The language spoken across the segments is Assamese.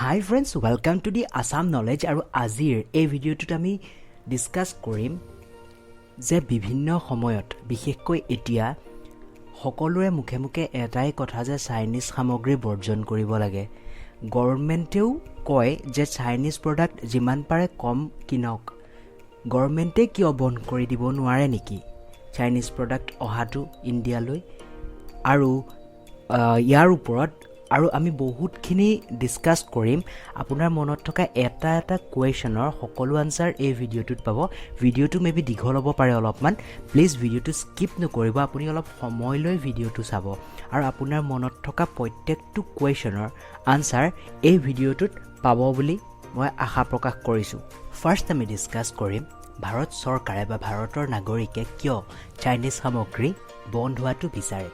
Hi friends, welcome to the Assam Knowledge আৰু আজিৰ এই ভিডিঅ'টোত আমি ডিসকাস কৰিম যে বিভিন্ন সময়ত বিশেষকৈ এতিয়া সকলোৰে মুখে মুখে এটাই কথা যে চাইনিজ সামগ্ৰী বৰ্জন কৰিব লাগে। গভৰ্ণমেণ্টেও কয় যে চাইনিজ প্ৰডাক্ট যিমান পাৰে কম কিনক। গভৰ্ণমেণ্টে কিয় বন্ধ কৰি দিব নোৱাৰে নেকি চাইনিজ প্ৰডাক্ট অহাটো ইণ্ডিয়ালৈ আৰু ইয়াৰ ওপৰত আৰু আমি বহুতখিনি ডিসকাস কৰিম। আপোনাৰ মনত থকা এটা কোৱেশ্যনৰ সকলো আনসাৰ এই ভিডিঅ'টোত পাব। ভিডিঅ'টো মেবি দীঘল হ'ব পাৰে অলপমান, প্লিজ ভিডিঅ'টো স্কিপ নকৰিব, আপুনি অলপ সময় লৈ ভিডিঅ'টো চাব আৰু আপোনাৰ মনত থকা প্ৰত্যেকটো কোৱেশ্যনৰ আনসাৰ এই ভিডিঅ'টোত পাব বুলি মই আশা প্ৰকাশ কৰিছোঁ। ফাৰ্ষ্ট আমি ডিসকাস কৰিম ভাৰত চৰকাৰে বা ভাৰতৰ নাগৰিকে কিয় চাইনিজ সামগ্ৰী বন্ধ হোৱাটো বিচাৰে।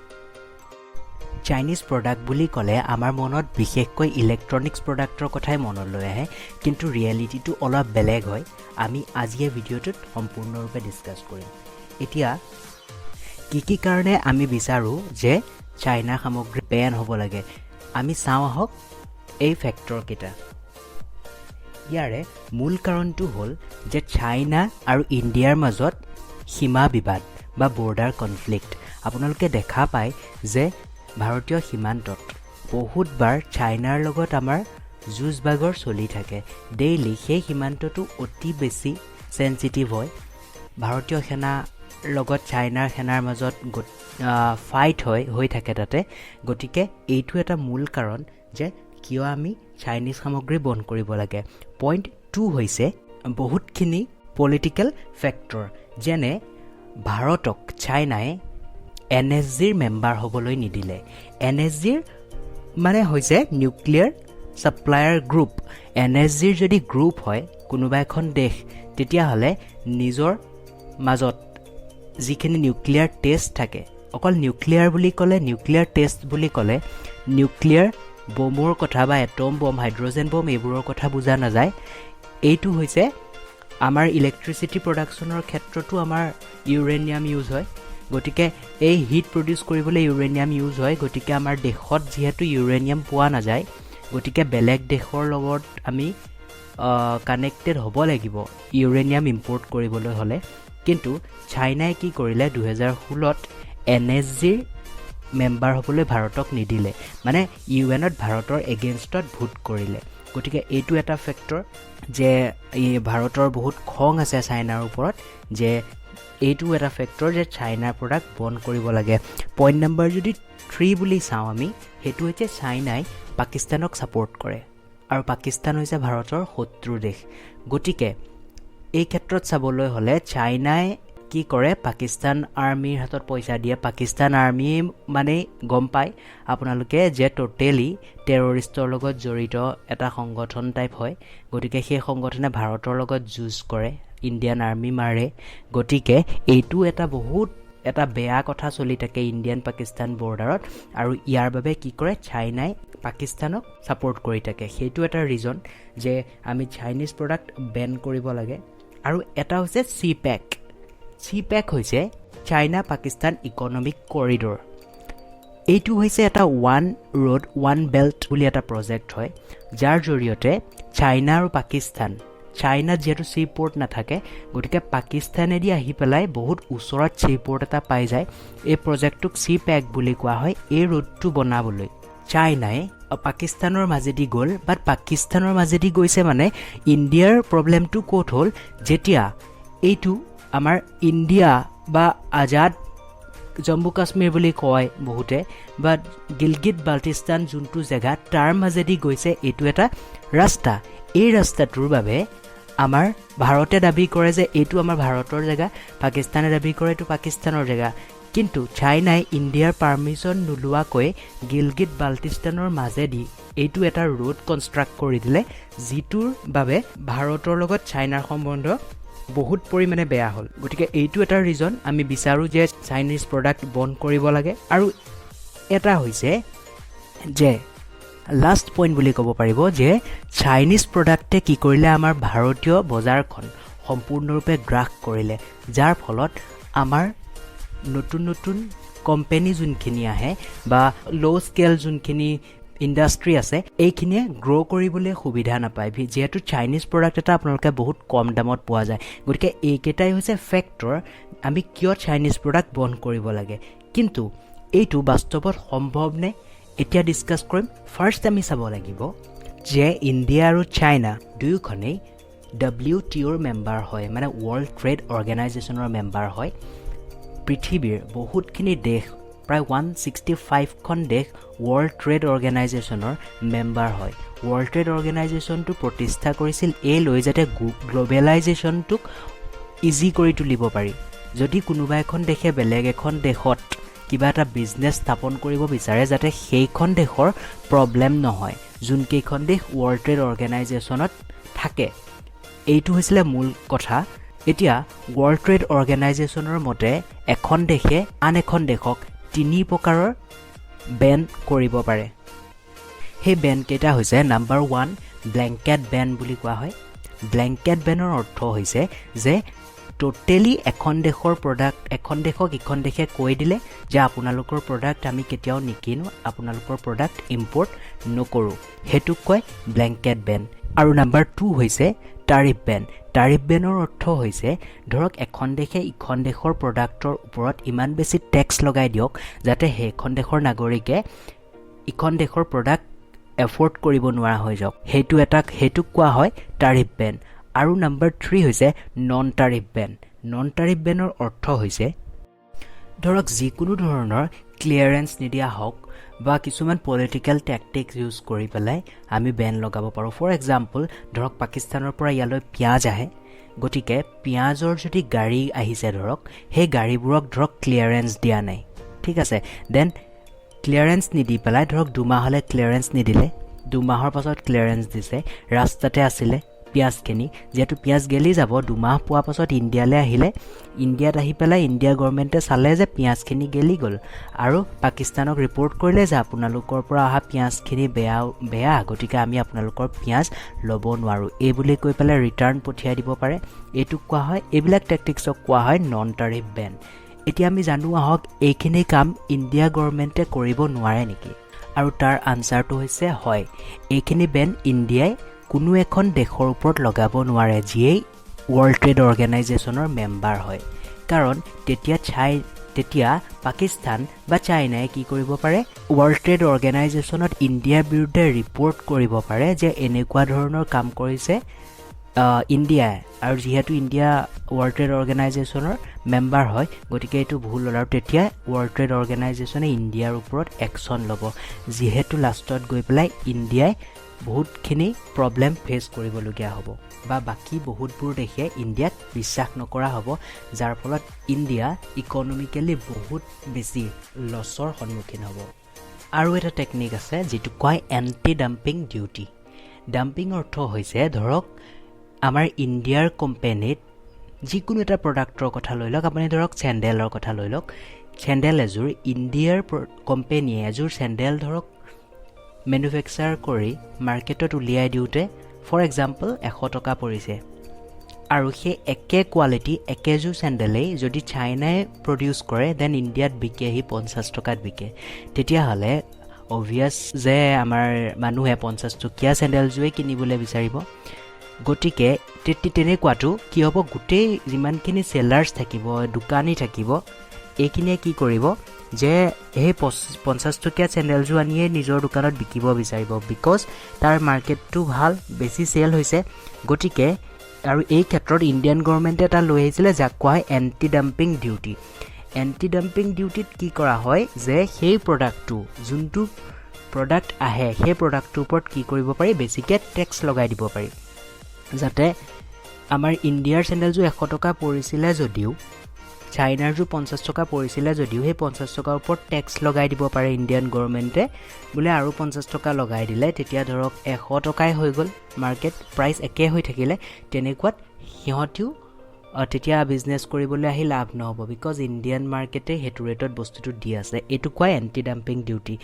চাইনিজ প্ৰডাক্ট বুলি ক'লে আমাৰ মনত বিশেষকৈ ইলেক্ট্ৰনিক্স প্ৰডাক্টৰ কথাই মনলৈ আহে, কিন্তু ৰিয়েলিটিটো অলপ বেলেগ হয়। আমি আজি এই ভিডিঅ'টোত সম্পূৰ্ণৰূপে ডিসকাস কৰিম। এতিয়া কি কাৰণে আমি বিচাৰোঁ যে চাইনা সামগ্ৰী বেন হ'ব লাগে, আমি চাওঁ আহক এই ফেক্টৰ কেইটা। ইয়াৰে মূল কাৰণটো হ'ল যে চাইনা আৰু ইণ্ডিয়াৰ মাজত সীমা বিবাদ বা বৰ্ডাৰ কনফ্লিক্ট। আপোনালোকে দেখা পায় যে ভাৰতীয় সীমান্তত বহুতবাৰ চাইনাৰ লগত আমাৰ যুঁজ বাগৰ চলি থাকে ডেইলি। সেই সীমান্তটো অতি বেছি সেনচিটিভ হয়। ভাৰতীয় সেনাৰ লগত চাইনাৰ সেনাৰ মাজত ফাইট হৈ থাকে তাতে। গতিকে এইটো এটা মূল কাৰণ যে কিয় আমি চাইনিজ সামগ্ৰী বন্ধ কৰিব লাগে। পইণ্ট 2 হৈছে বহুতখিনি পলিটিকেল ফেক্টৰ, যেনে ভাৰতক চাইনাই NSGৰ মেম্বাৰ হ'বলৈ নিদিলে। NSGৰ মানে হৈছে নিউক্লিয়াৰ ছাপ্লায়াৰ গ্ৰুপ। NSGৰ যদি গ্ৰুপ হয় কোনোবা এখন দেশ, তেতিয়াহ'লে নিজৰ মাজত যিখিনি নিউক্লিয়াৰ টেষ্ট থাকে, অকল নিউক্লিয়াৰ টেষ্ট বুলি ক'লে নিউক্লিয়াৰ বমৰ কথা বা এটম বম, হাইড্ৰজেন বম এইবোৰৰ কথা বুজা নাযায়। এইটো হৈছে আমাৰ ইলেক্ট্ৰিচিটি প্ৰডাকশ্যনৰ ক্ষেত্ৰতো আমাৰ ইউৰেনিয়াম ইউজ হয়। গতিকে এই হিট প্ৰডিউচ কৰিবলৈ ইউৰেনিয়াম ইউজ হয়। গতিকে আমাৰ দেশত যিহেতু ইউৰেনিয়াম পোৱা নাযায়, গতিকে বেলেগ দেশৰ লগত আমি কানেক্টেড হ'ব লাগিব ইউৰেনিয়াম ইম্পৰ্ট কৰিবলৈ হ'লে। কিন্তু চাইনাই কি কৰিলে, 2016ত NSGৰ মেম্বাৰ হ'বলৈ ভাৰতক নিদিলে, মানে ইউএনত ভাৰতৰ এগেইনষ্টত ভোট কৰিলে। গতিকে এইটো এটা ফেক্টৰ যে ভাৰতৰ বহুত খং আছে চাইনাৰ ওপৰত, যে এইটো এটা ফেক্টৰ যে চাইনাৰ প্ৰডাক্ট বন্ধ কৰিব লাগে। পইণ্ট নম্বৰ যদি 3 বুলি চাওঁ আমি, সেইটো হৈছে চাইনাই পাকিস্তানক ছাপোৰ্ট কৰে আৰু পাকিস্তান হৈছে ভাৰতৰ শত্ৰু দেশ। গতিকে এই ক্ষেত্ৰত চাবলৈ হ'লে চাইনাই কি কৰে, পাকিস্তান আৰ্মিৰ হাতত পইচা দিয়ে। পাকিস্তান আৰ্মি মানে গম পায় আপোনালোকে যে টোটেলি টেৰৰিষ্টৰ লগত জড়িত এটা সংগঠন টাইপ হয়। গতিকে সেই সংগঠনে ভাৰতৰ লগত যুঁজ কৰে, ইণ্ডিয়ান আৰ্মি মাৰে। গতিকে এইটো এটা বেয়া কথা চলি থাকে ইণ্ডিয়ান পাকিস্তান বৰ্ডাৰত, আৰু ইয়াৰ বাবে কি কৰে চাইনাই পাকিস্তানক ছাপোৰ্ট কৰি থাকে। সেইটো এটা ৰিজন যে আমি চাইনিজ প্ৰডাক্ট বেন কৰিব লাগে। আৰু এটা হৈছে CPEC হৈছে চাইনা পাকিস্তান ইকনমিক কৰিডৰ। এইটো হৈছে এটা ওৱান ৰোড ওৱান বেল্ট বুলি এটা প্ৰজেক্ট হয়, যাৰ জৰিয়তে চাইনা আৰু চাইনাত যিহেতু চি পৰ্ট নাথাকে, গতিকে পাকিস্তানেদি আহি পেলাই বহুত ওচৰত চি পৰ্ট এটা পাই যায়। এই প্ৰজেক্টটোক CPEC বুলি কোৱা হয়। এই ৰোডটো বনাবলৈ চাইনাই পাকিস্তানৰ মাজেদি গ'ল, বাট পাকিস্তানৰ মাজেদি গৈছে মানে ইণ্ডিয়াৰ প্ৰব্লেমটো ক'ত হ'ল, যেতিয়া এইটো আমাৰ ইণ্ডিয়া বা আজাদ জম্মু কাশ্মীৰ বুলি কয় বহুতে, বা গিলগিট বাল্টিস্তান যোনটো জেগা, তাৰ মাজেদি গৈছে এইটো এটা ৰাস্তা। এই ৰাস্তাটোৰ বাবে আমাৰ ভাৰতে দাবী কৰে যে এইটো আমাৰ ভাৰতৰ জেগা, পাকিস্তানে দাবী কৰে এইটো পাকিস্তানৰ জেগা। কিন্তু চাইনাই ইণ্ডিয়াৰ পাৰ্মিশ্যন নোলোৱাকৈ গিলগিট বাল্টিস্তানৰ মাজেদি এইটো এটা ৰোড কনষ্ট্ৰাক্ট কৰি দিলে, যিটোৰ বাবে ভাৰতৰ লগত চাইনাৰ সম্বন্ধ বহুত পৰিমাণে বেয়া হ'ল। গতিকে এইটো এটা ৰিজন আমি বিচাৰোঁ যে চাইনিজ প্ৰডাক্ট বন্ধ কৰিব লাগে। আৰু এটা হৈছে যে লাষ্ট পইণ্ট বুলি ক'ব পাৰিব যে চাইনিজ প্ৰডাক্টে কি কৰিলে, আমাৰ ভাৰতীয় বজাৰখন সম্পূৰ্ণৰূপে গ্ৰাস কৰিলে, যাৰ ফলত আমাৰ নতুন কোম্পানী যোনখিনি আহে বা ল' স্কেল যোনখিনি ইণ্ডাষ্ট্ৰি আছে এইখিনিয়ে গ্ৰ' কৰিবলৈ সুবিধা নাপায় যিহেতু চাইনিজ প্ৰডাক্ট এটা আপোনালোকে বহুত কম দামত পোৱা যায় গতিকে এইকেইটাই হৈছে ফেক্টৰ আমি কিয় চাইনিজ প্ৰডাক্ট বন্ধ কৰিব লাগে কিন্তু এইটো বাস্তৱত সম্ভৱনে এতিয়া ডিছকাছ কৰিম ফাৰ্ষ্ট আমি চাব লাগিব যে ইণ্ডিয়া আৰু চাইনা দুয়োখনেই WTOৰ মেম্বাৰ হয় মানে ৱৰ্ল্ড ট্ৰেড অৰ্গেনাইজেশ্যনৰ মেম্বাৰ হয় পৃথিৱীৰ বহুতখিনি দেশ প্ৰায় 165খন দেশ ৱৰ্ল্ড ট্ৰেড অৰ্গেনাইজেশ্যনৰ মেম্বাৰ হয় ৱৰ্ল্ড ট্ৰেড অৰ্গেনাইজেশ্যনটো প্ৰতিষ্ঠা কৰিছিল এই লৈ যাতে গ্ল'বেলাইজেশ্যনটোক ইজি কৰি তুলিব পাৰি যদি কোনোবা এখন দেশে বেলেগ এখন দেশত কিবা এটা বিজনেছ স্থাপন কৰিব বিচাৰে যাতে সেইখন দেশৰ প্ৰব্লেম নহয় যোনকেইখন দেশ ৱৰ্ল্ড ট্ৰেড অৰ্গেনাইজেশ্যনত থাকে এইটো হৈছিলে মূল কথা এতিয়া ৱৰ্ল্ড ট্ৰেড অৰ্গেনাইজেশ্যনৰ মতে এখন দেশে আন এখন দেশক 3 প্ৰকাৰৰ বেন কৰিব পাৰে সেই বেন কেইটা হৈছে নাম্বাৰ 1 ব্লেংকেট বেন বুলি কোৱা হয় ব্লেংকেট বেনৰ অৰ্থ হৈছে যে টোটেলি এখন দেশৰ প্ৰডাক্ট এখন দেশক ইখন দেশে কৈ দিলে যে আপোনালোকৰ প্ৰডাক্ট আমি কেতিয়াও নিকিনো আপোনালোকৰ প্ৰডাক্ট ইম্পৰ্ট নকৰোঁ হেতুক কয় ব্লেংকেট বেন আৰু নাম্বাৰ 2 হৈছে টাৰিফ বেনৰ অৰ্থ হৈছে ধৰক এখন দেশে ইখন দেশৰ প্ৰডাক্টৰ ওপৰত ইমান বেছি টেক্স লগাই দিয়ক যাতে সেইখন দেশৰ নাগৰিকে ইখন দেশৰ প্ৰডাক্ট এফৰ্ড কৰিব নোৱাৰা হৈ যাওক হেতুক কোৱা হয় টাৰিফ বেন আৰু নাম্বাৰ 3 হৈছে নন টাৰিফ বেনৰ অৰ্থ হৈছে ধৰক যিকোনো ধৰণৰ ক্লিয়াৰেন্স নিদিয়া হওক বা কিছুমান পলিটিকেল টেকটিক্স ইউজ কৰি পেলাই আমি বেন লগাব পাৰোঁ ফৰ এক্সাম্পল ধৰক পাকিস্তানৰ পৰা ইয়ালৈ পিঁয়াজ আহে গতিকে পিঁয়াজৰ যদি গাড়ী আহিছে ধৰক সেই গাড়ীবোৰক ধৰক ক্লিয়াৰেন্স দিয়া নাই ঠিক আছে দেন ক্লিয়াৰেন্স নিদি পেলাই ধৰক 2 মাহলৈ ক্লিয়াৰেন্স নিদিলে 2 মাহৰ পাছত ক্লিয়াৰেন্স দিছে ৰাস্তাতে আছিলে পিঁয়াজখিনি যেহেতু পিঁয়াজ গেলি যাব 2 মাহ পোৱাৰ পাছত ইণ্ডিয়ালৈ আহিলে ইণ্ডিয়াত আহি পেলাই ইণ্ডিয়া গভৰ্ণমেণ্টে চালে যে পিঁয়াজখিনি গেলি গ'ল আৰু পাকিস্তানক ৰিপৰ্ট কৰিলে যে আপোনালোকৰ পৰা অহা পিঁয়াজখিনি বেয়া গতিকে আমি আপোনালোকৰ পিঁয়াজ ল'ব নোৱাৰোঁ এই বুলি কৈ পেলাই ৰিটাৰ্ণ পঠিয়াই দিব পাৰে এইটোক কোৱা হয় এইবিলাক টেকটিক্সক কোৱা হয় নন টাৰিফ বেন এতিয়া আমি জানো আহক এইখিনি কাম ইণ্ডিয়া গভৰ্ণমেণ্টে কৰিব নোৱাৰে নেকি আৰু তাৰ আনচাৰটো হৈছে হয় এইখিনি বেন ইণ্ডিয়াই কোনো এখন দেশৰ ওপৰত লগাব নোৱাৰে যিয়েই ৱৰ্ল্ড ট্ৰেড অৰ্গেনাইজেশ্যনৰ মেম্বাৰ হয় কাৰণ তেতিয়া পাকিস্তান বা চাইনাই কি কৰিব পাৰে ৱৰ্ল্ড ট্ৰেড অৰ্গেনাইজেশ্যনত ইণ্ডিয়াৰ বিৰুদ্ধে ৰিপৰ্ট কৰিব পাৰে যে এনেকুৱা ধৰণৰ কাম কৰিছে ইণ্ডিয়াই আৰু যিহেতু ইণ্ডিয়া ৱৰ্ল্ড ট্ৰেড অৰ্গেনাইজেশ্যনৰ মেম্বাৰ হয় গতিকে এইটো ভুল হ'ল আৰু তেতিয়া ৱৰ্ল্ড ট্ৰেড অৰ্গেনাইজেশ্যনে ইণ্ডিয়াৰ ওপৰত একশ্যন ল'ব যিহেতু লাষ্টত গৈ পেলাই ইণ্ডিয়াই বহুতখিনি প্ৰব্লেম ফেচ কৰিবলগীয়া হ'ব বা বাকী বহুতবোৰ দেশে ইণ্ডিয়াক বিশ্বাস নকৰা হ'ব যাৰ ফলত ইণ্ডিয়া ইকনমিকেলি বহুত বেছি লছৰ সন্মুখীন হ'ব আৰু এটা টেকনিক আছে যিটো কয় এণ্টি ডাম্পিং ডিউটি ডাম্পিং অৰ্থ হৈছে ধৰক আমাৰ ইণ্ডিয়াৰ কোম্পানীত যিকোনো এটা প্ৰডাক্টৰ কথা লৈ লওক আপুনি ধৰক চেণ্ডেলৰ কথা লৈ লওক চেণ্ডেল এযোৰ ইণ্ডিয়াৰ কোম্পানীয়ে এযোৰ চেণ্ডেল ধৰক মেনুফেকচাৰ কৰি মাৰ্কেটত উলিয়াই দিওঁতে ফৰ এক্সাম্পল 100 টকা পৰিছে আৰু সেই একে কোৱালিটি একেযোৰ চেণ্ডেলেই যদি চাইনাই প্ৰডিউচ কৰে দেন ইণ্ডিয়াত বিকে আহি 50 টকাত বিকে তেতিয়াহ'লে অবভিয়াছ যে আমাৰ মানুহে 50 টকীয়া চেণ্ডেলযোৰে কিনিবলৈ বিচাৰিব গতিকে তেনেকুৱাটো কি হ'ব গোটেই যিমানখিনি চেলাৰ্ছ থাকিব দোকানী থাকিব এইখিনিয়ে কি কৰিব যে এই 50 টকীয়া চেণ্ডেলযোৰ আনিয়ে নিজৰ দোকানত বিকিব বিচাৰিব বিকজ তাৰ মাৰ্কেটটো ভাল বেছি চেল হৈছে গতিকে আৰু এই ক্ষেত্ৰত ইণ্ডিয়ান গভৰ্ণমেণ্টে এটা লৈ আহিছিলে যাক কোৱা হয় এণ্টি ডাম্পিং ডিউটিত কি কৰা হয় যে সেই প্ৰডাক্টটো যোনটো প্ৰডাক্ট আহে সেই প্ৰডাক্টটোৰ ওপৰত কি কৰিব পাৰি বেছিকৈ টেক্স লগাই দিব পাৰি যাতে আমাৰ ইণ্ডিয়াৰ চেণ্ডেলযোৰ 100 টকা পৰিছিলে যদিও চাইনাৰযোৰ 50 টকা পৰিছিলে যদিও সেই 50 টকাৰ ওপৰত টেক্স লগাই দিব পাৰে ইণ্ডিয়ান গভৰ্ণমেণ্টে বোলে আৰু 50 টকা লগাই দিলে তেতিয়া ধৰক 100 টকাই হৈ গ'ল মাৰ্কেট প্ৰাইচ একে হৈ থাকিলে তেনেকুৱাত সিহঁতিও তেতিয়া বিজনেছ কৰিবলৈ আহি লাভ নহ'ব বিকজ ইণ্ডিয়ান মাৰ্কেটে সেইটো ৰেটত বস্তুটো দি আছে এইটো কয় এণ্টি ডাম্পিং ডিউটি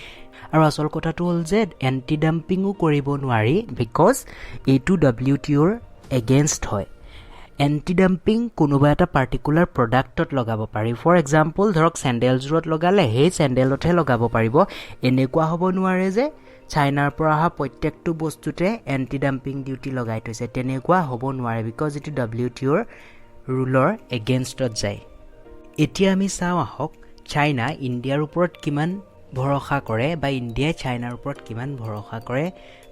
আৰু আচল কথাটো হ'ল যে এণ্টি ডাম্পিঙো কৰিব নোৱাৰি বিকজ এইটো WTOৰ এগেইনষ্ট হয় এণ্টি ডাম্পিং কোনোবা এটা পাৰ্টিকুলাৰ প্ৰডাক্টত লগাব পাৰি ফৰ এক্সাম্পল ধৰক চেণ্ডেলযোৰত লগালে সেই চেণ্ডেলতহে লগাব পাৰিব এনেকুৱা হ'ব নোৱাৰে যে চাইনাৰ পৰা অহা প্ৰত্যেকটো বস্তুতে এণ্টি ডাম্পিং ডিউটি লগাই থৈছে তেনেকুৱা হ'ব নোৱাৰে বিকজ ইটো WTOৰ ৰুলৰ এগেইনষ্টত যায় এতিয়া আমি চাওঁ আহক চাইনা ইণ্ডিয়াৰ ওপৰত কিমান ভৰসা কৰে বা ইণ্ডিয়াই চাইনাৰ ওপৰত কিমান ভৰসা কৰে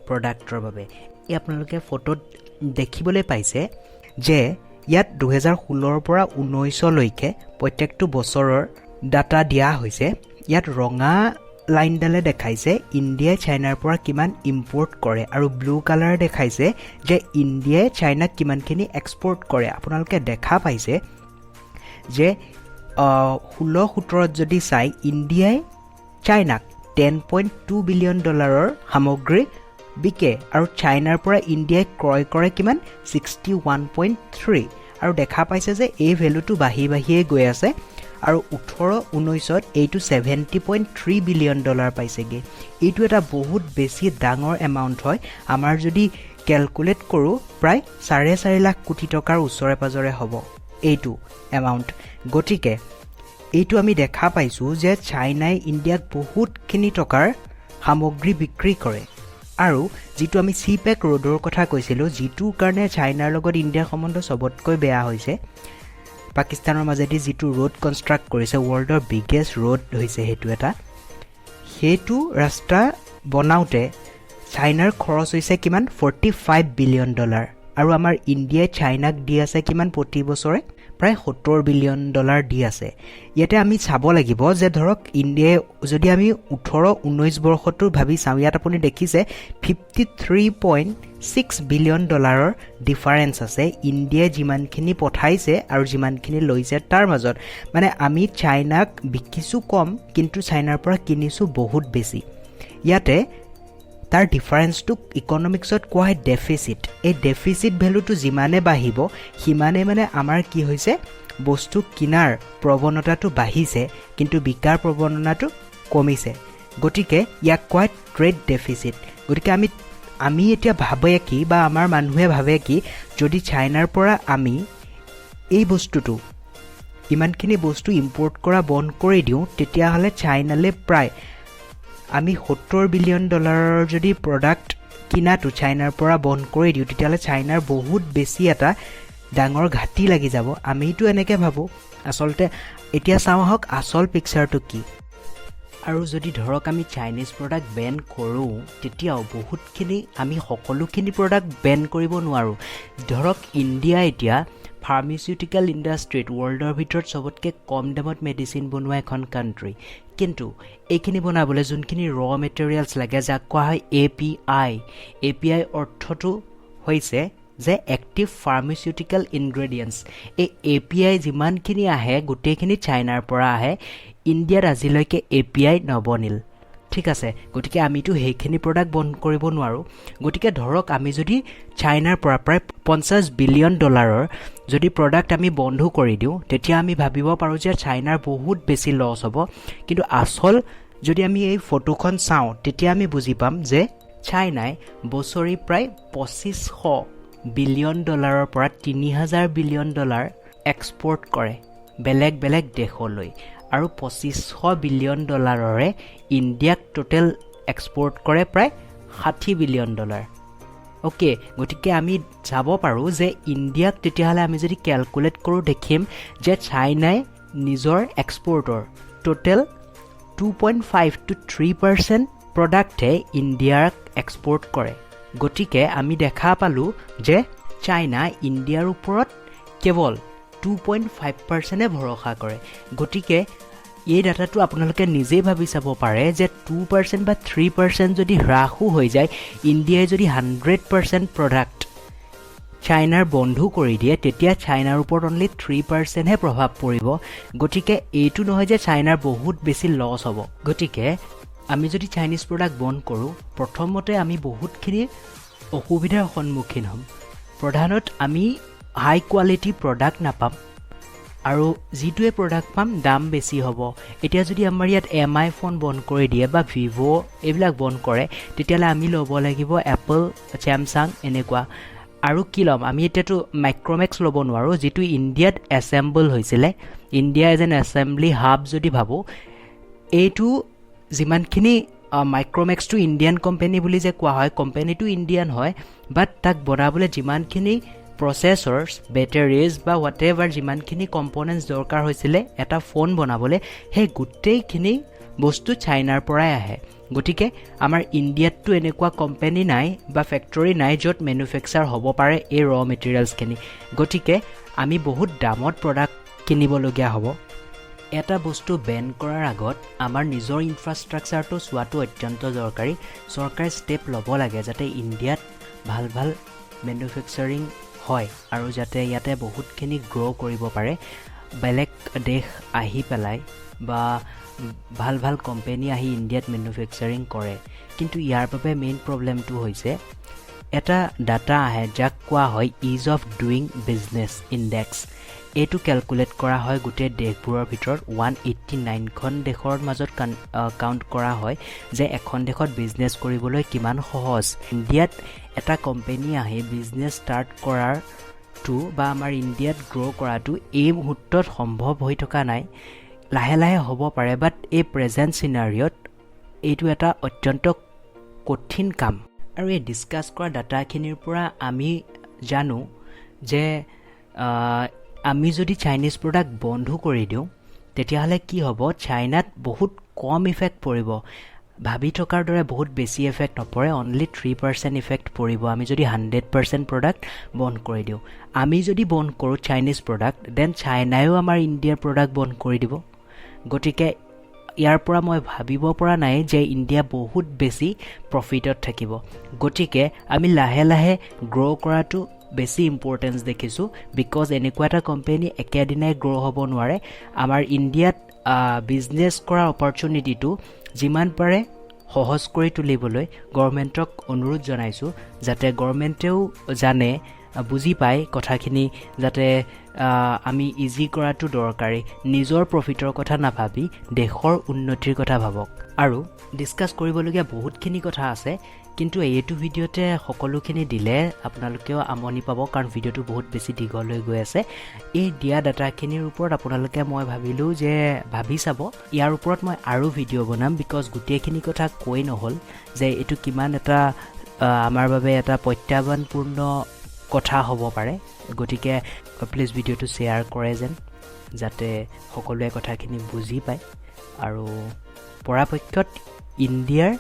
প্ৰডাক্টৰ বাবে এই আপোনালোকে ফটোত দেখিবলৈ পাইছে যে ইয়াত 2016ৰ পৰা 19লৈকে প্ৰত্যেকটো বছৰৰ ডাটা দিয়া হৈছে ইয়াত ৰঙা লাইনডালে দেখাইছে ইণ্ডিয়াই চাইনাৰ পৰা কিমান ইম্পৰ্ট কৰে আৰু ব্লু কালাৰ দেখাইছে যে ইণ্ডিয়াই চাইনাক কিমানখিনি এক্সপৰ্ট কৰে আপোনালোকে দেখা পাইছে যে 16-17ত যদি চাই ইণ্ডিয়াই চাইনাক $10.2 বিলিয়ন সামগ্ৰী বিকে আৰু চাইনাৰ পৰা ইণ্ডিয়াই ক্ৰয় কৰে কিমান 61.3 আৰু দেখা পাইছে যে এই ভেলুটো বাঢ়িয়ে গৈ আছে আৰু 18-19ত এইটো $70.3 বিলিয়ন পাইছেগে এইটো এটা বহুত বেছি ডাঙৰ এমাউণ্ট হয় আমাৰ যদি ক্যালকুলেট কৰোঁ প্ৰায় 4.5 লাখ কোটি টকাৰ ওচৰে পাজৰে হ'ব এইটো এমাউণ্ট গতিকে এইটো আমি দেখা পাইছোঁ যে চাইনাই ইণ্ডিয়াক বহুতখিনি টকাৰ সামগ্ৰী বিক্ৰী কৰে আৰু যিটো আমি CPEC ৰোডৰ কথা কৈছিলোঁ যিটোৰ কাৰণে চাইনাৰ লগত ইণ্ডিয়াৰ সম্বন্ধ সবতকৈ বেয়া হৈছে পাকিস্তানৰ মাজেদি যিটো ৰোড কনষ্ট্ৰাক্ট কৰিছে ৱৰ্ল্ডৰ বিগেষ্ট ৰোড হৈছে সেইটো ৰাস্তা বনাওঁতে চাইনাৰ খৰচ হৈছে কিমান $45 বিলিয়ন আৰু আমাৰ ইণ্ডিয়াই চাইনাক দি আছে কিমান প্ৰতি বছৰে প্ৰায় $70 বিলিয়ন দি আছে ইয়াতে আমি চাব লাগিব যে ধৰক ইণ্ডিয়াই যদি আমি 18-19 বৰ্ষটো ভাবি চাওঁ ইয়াত আপুনি দেখিছে $53.6 বিলিয়ন ডিফাৰেন্স আছে ইণ্ডিয়াই যিমানখিনি পঠাইছে আৰু যিমানখিনি লৈছে তাৰ মাজত মানে আমি চাইনাক বিকিছোঁ কম কিন্তু চাইনাৰ পৰা কিনিছোঁ বহুত বেছি ইয়াতে তাৰ ডিফাৰেন্সটো ইকনমিক্সত কোৱা হয় ডেফিচিট এই ডেফিচিট ভ্যালুটো যিমানে বাঢ়িব সিমানে মানে আমাৰ কি হৈছে বস্তু কিনাৰ প্ৰৱণতাটো বাঢ়িছে কিন্তু বিকাৰ প্ৰৱণতাটো কমিছে গতিকে ইয়াক কোৱা ট্ৰেড ডেফিচিট গতিকে আমি এতিয়া ভাবে কি বা আমাৰ মানুহে ভাবে কি যদি চাইনাৰ পৰা আমি এই বস্তুটো ইমানখিনি বস্তু ইম্পৰ্ট কৰা বন্ধ কৰি দিওঁ তেতিয়াহ'লে চাইনালে প্ৰায় আমি $70 বিলিয়ন যদি প্ৰডাক্ট কিনাটো চাইনাৰ পৰা বন্ধ কৰি দিওঁ তেতিয়াহ'লে চাইনাৰ বহুত বেছি এটা ডাঙৰ ঘাটি লাগি যাব আমিতো এনেকৈ ভাবোঁ আচলতে এতিয়া চাওঁ আহক আচল পিকচাৰটো কি আৰু যদি ধৰক আমি চাইনিজ প্ৰডাক্ট বেন কৰোঁ তেতিয়াও বহুতখিনি আমি সকলোখিনি প্ৰডাক্ট বেন কৰিব নোৱাৰোঁ ধৰক ইণ্ডিয়া এতিয়া ফাৰ্মাচিউটিকেল ইণ্ডাষ্ট্ৰীত ৱৰ্ল্ডৰ ভিতৰত সবতকৈ কম দামত মেডিচিন বনোৱা এখন কাণ্ট্ৰি কিন্তু এইখিনি বনাবলৈ যোনখিনি ৰ মেটেৰিয়েলছ লাগে যাক কোৱা হয় API অৰ্থটো হৈছে যে এক্টিভ ফাৰ্মাচিউটিকেল ইনগ্ৰেডিয়েণ্টছ এই API যিমানখিনি আহে গোটেইখিনি চাইনাৰ পৰা আহে ইণ্ডিয়াত আজিলৈকে API নবনিল ঠিক আছে গতিকে আমিতো সেইখিনি প্ৰডাক্ট বন্ধ কৰিব নোৱাৰোঁ গতিকে ধৰক আমি যদি চাইনাৰ পৰা প্ৰায় $50 বিলিয়ন যদি প্ৰডাক্ট আমি বন্ধ কৰি দিওঁ তেতিয়া আমি ভাবিব পাৰোঁ যে চাইনাৰ বহুত বেছি লছ হ'ব কিন্তু আচল যদি আমি এই ফটোখন চাওঁ তেতিয়া আমি বুজি পাম যে চাইনাই বছৰি প্ৰায় $2500 বিলিয়ন পৰা $3000 বিলিয়ন এক্সপৰ্ট কৰে বেলেগ বেলেগ দেশলৈ আৰু $2500 বিলিয়ন ইণ্ডিয়াক টোটেল এক্সপৰ্ট কৰে প্ৰায় $60 বিলিয়ন ওকে গতিকে আমি চাব পাৰোঁ যে ইণ্ডিয়াক তেতিয়াহ'লে আমি যদি ক্যালকুলেট কৰোঁ দেখিম যে চাইনাই নিজৰ এক্সপৰ্টৰ টোটেল 2.5 to 3% প্ৰডাক্টে ইণ্ডিয়াক এক্সপৰ্ট কৰে গতিকে আমি দেখা পালোঁ যে চাইনা ইণ্ডিয়াৰ ওপৰত কেৱল 2.5%হে ভৰসা কৰে গতিকে এই ডাটাটো আপোনালোকে নিজেই ভাবি চাব পাৰে যে 2% বা 3% যদি হ্ৰাসো হৈ যায় ইণ্ডিয়াই যদি 100% প্ৰডাক্ট চাইনাৰ বন্ধু কৰি দিয়ে তেতিয়া চাইনাৰ ওপৰত অনলি 3%হে প্ৰভাৱ পৰিব গতিকে এইটো নহয় যে চাইনাৰ বহুত বেছি লছ হ'ব গতিকে আমি যদি চাইনিজ প্ৰডাক্ট বন্ধ কৰোঁ প্ৰথমতে আমি বহুতখিনি অসুবিধাৰ সন্মুখীন হ'ম প্ৰধানত আমি হাই কোৱালিটি প্ৰডাক্ট নাপাম আৰু যিটোৱে প্ৰডাক্ট পাম দাম বেছি হ'ব এতিয়া যদি আমাৰ ইয়াত MI ফোন বন্ধ কৰি দিয়ে বা ভিভো এইবিলাক বন্ধ কৰে তেতিয়াহ'লে আমি ল'ব লাগিব এপল স্যামসাং এনেকুৱা আৰু কি ল'ম আমি এতিয়াতো মাইক্ৰমেক্স ল'ব নোৱাৰোঁ যিটো ইণ্ডিয়াত এছেম্বল হৈছিলে India as an assembly hub যদি ভাবোঁ এইটো যিমানখিনি মাইক্ৰমেক্সটো ইণ্ডিয়ান কোম্পানী বুলি যে কোৱা হয় কোম্পানীটো ইণ্ডিয়ান হয় বাট তাক বনাবলৈ যিমানখিনি প্ৰচেছৰ্ছ বেটাৰিজ বা হোৱাট এভাৰ যিমানখিনি কম্পনেণ্টছ দৰকাৰ হৈছিলে এটা ফোন বনাবলৈ সেই গোটেইখিনি বস্তু চাইনাৰ পৰাই আহে গতিকে আমাৰ ইণ্ডিয়াততো এনেকুৱা কোম্পানী নাই বা ফেক্টৰী নাই য'ত মেনুফেকচাৰ হ'ব পাৰে এই ৰ মেটেৰিয়েলছখিনি গতিকে আমি বহুত দামত প্ৰডাক্ট কিনিবলগীয়া হ'ব এটা বস্তু বেন কৰাৰ আগত আমাৰ নিজৰ ইনফ্ৰাষ্ট্ৰাকচাৰটো চোৱাটো অত্যন্ত দৰকাৰী চৰকাৰে ষ্টেপ ল'ব লাগে যাতে ইণ্ডিয়াত ভাল ভাল মেনুফেকচাৰিং হয় আৰু যাতে ইয়াতে বহুতখিনি গ্ৰ' কৰিব পাৰে বেলেগ দেশ আহি পেলাই বা ভাল ভাল কোম্পানী আহি ইণ্ডিয়াত মেনুফেকচাৰিং কৰে কিন্তু ইয়াৰ বাবে মেইন প্ৰব্লেমটো হৈছে এটা ডাটা আহে যাক কোৱা হয় is of doing business index এইটো কেলকুলেট কৰা হয় গোটেই দেশবোৰৰ ভিতৰত 189খন দেশৰ মাজত কাউণ্ট কৰা হয় যে এখন দেশত বিজনেছ কৰিবলৈ কিমান সহজ ইণ্ডিয়াত এটা কোম্পানী আহি বিজনেছ ষ্টাৰ্ট কৰাৰটো বা আমাৰ ইণ্ডিয়াত গ্ৰ' কৰাটো এই মুহূৰ্তত সম্ভৱ হৈ থকা নাই লাহে লাহে হ'ব পাৰে বাট এই প্ৰেজেণ্ট চিনাৰিঅ'ত এইটো এটা অত্যন্ত কঠিন কাম আৰু এই ডিছকাছ কৰা ডাটাখিনিৰ পৰা আমি জানো যে আমি যদি চাইনিজ প্ৰডাক্ট বন্ধ কৰি দিওঁ তেতিয়াহ'লে কি হ'ব চাইনাত বহুত কম ইফেক্ট পৰিব ভাবি থকাৰ দৰে বহুত বেছি এফেক্ট নপৰে অনলি 3% ইফেক্ট পৰিব আমি যদি 100% প্ৰডাক্ট বন্ধ কৰি দিওঁ আমি যদি বন্ধ কৰোঁ চাইনিজ প্ৰডাক্ট দেন চাইনায়ো আমাৰ ইণ্ডিয়াৰ প্ৰডাক্ট বন্ধ কৰি দিব গতিকে ইয়াৰ পৰা মই ভাবিব পৰা নাই যে ইণ্ডিয়া বহুত বেছি প্ৰফিটত থাকিব গতিকে আমি লাহে লাহে গ্ৰ' কৰাটো বেছি ইম্পৰ্টেঞ্চ দেখিছোঁ বিকজ এনেকুৱা এটা কোম্পানী একেদিনাই গ্ৰ' হ'ব নোৱাৰে আমাৰ ইণ্ডিয়াত বিজনেছ কৰাৰ অপৰচুনিটিটো যিমান পাৰে সহজ কৰি তুলিবলৈ গভৰ্ণমেণ্টক অনুৰোধ জনাইছোঁ যাতে গভৰ্ণমেণ্টেও জানে বুজি পায় কথাখিনি যাতে আমি ইজি কৰাটো দৰকাৰী নিজৰ প্ৰফিটৰ কথা নাভাবি দেশৰ উন্নতিৰ কথা ভাবক আৰু ডিছকাছ কৰিবলগীয়া বহুতখিনি কথা আছে কিন্তু এইটো ভিডিঅ'তে সকলোখিনি দিলে আপোনালোকেও আমনি পাব কাৰণ ভিডিঅ'টো বহুত বেছি দীঘল হৈ গৈ আছে এই দিয়া ডাটাখিনিৰ ওপৰত আপোনালোকে মই ভাবিলোঁ যে ভাবি চাব ইয়াৰ ওপৰত মই আৰু ভিডিঅ' বনাম বিকজ গোটেইখিনি কথা কৈ নহ'ল যে এইটো কিমান এটা আমাৰ বাবে এটা প্ৰত্যাহ্বানপূৰ্ণ কথা হ'ব পাৰে গতিকে প্লিজ ভিডিঅ'টো শ্বেয়াৰ কৰে যেন যাতে সকলোৱে কথাখিনি বুজি পায় আৰু পৰাপক্ষত ইণ্ডিয়াৰ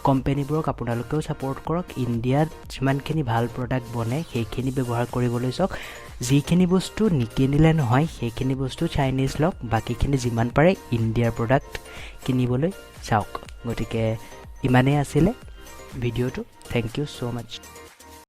কোম্পানীবোৰক আপোনালোকেও ছাপোৰ্ট কৰক ইণ্ডিয়াত যিমানখিনি ভাল প্ৰডাক্ট বনে সেইখিনি ব্যৱহাৰ কৰিবলৈ চাওক যিখিনি বস্তু নিকিনিলে নহয় সেইখিনি বস্তু চাইনিজ লওক বাকীখিনি যিমান পাৰে ইণ্ডিয়াৰ প্ৰডাক্ট কিনিবলৈ চাওক গতিকে ইমানেই আছিলে ভিডিঅ'টো থেংক ইউ ছ' মাছ